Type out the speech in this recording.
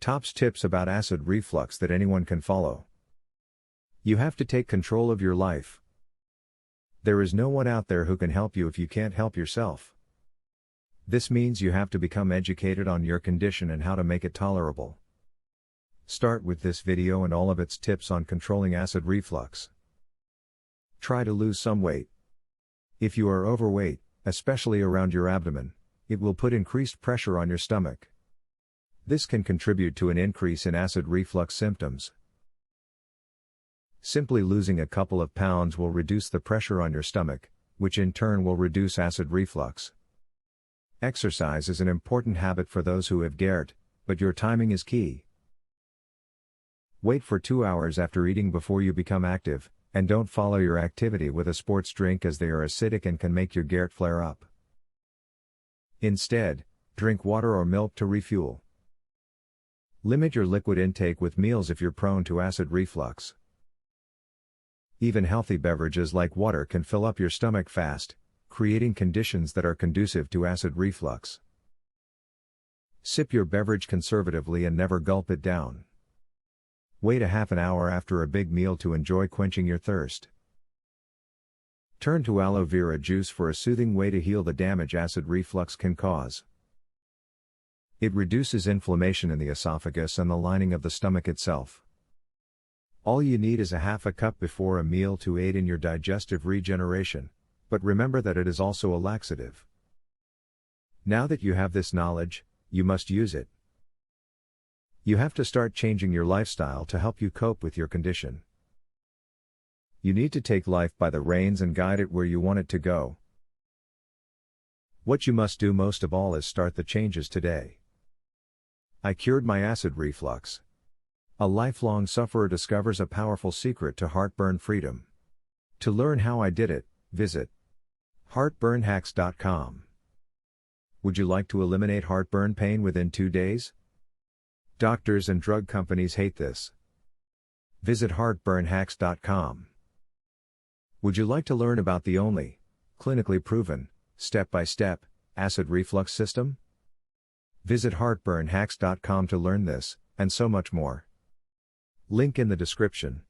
Top tips about acid reflux that anyone can follow. You have to take control of your life. There is no one out there who can help you if you can't help yourself. This means you have to become educated on your condition and how to make it tolerable. Start with this video and all of its tips on controlling acid reflux. Try to lose some weight. If you are overweight, especially around your abdomen, it will put increased pressure on your stomach. This can contribute to an increase in acid reflux symptoms. Simply losing a couple of pounds will reduce the pressure on your stomach, which in turn will reduce acid reflux. Exercise is an important habit for those who have GERD, but your timing is key. Wait for 2 hours after eating before you become active, and don't follow your activity with a sports drink as they are acidic and can make your GERD flare up. Instead, drink water or milk to refuel. Limit your liquid intake with meals if you're prone to acid reflux. Even healthy beverages like water can fill up your stomach fast, creating conditions that are conducive to acid reflux. Sip your beverage conservatively and never gulp it down. Wait a half an hour after a big meal to enjoy quenching your thirst. Turn to aloe vera juice for a soothing way to heal the damage acid reflux can cause. It reduces inflammation in the esophagus and the lining of the stomach itself. All you need is a half a cup before a meal to aid in your digestive regeneration, but remember that it is also a laxative. Now that you have this knowledge, you must use it. You have to start changing your lifestyle to help you cope with your condition. You need to take life by the reins and guide it where you want it to go. What you must do most of all is start the changes today. I cured my acid reflux. A lifelong sufferer discovers a powerful secret to heartburn freedom. To learn how I did it, visit heartburnhacks.com. Would you like to eliminate heartburn pain within 2 days? Doctors and drug companies hate this. Visit heartburnhacks.com. Would you like to learn about the only, clinically proven, step-by-step, acid reflux system? Visit heartburnhacks.com to learn this, and so much more. Link in the description.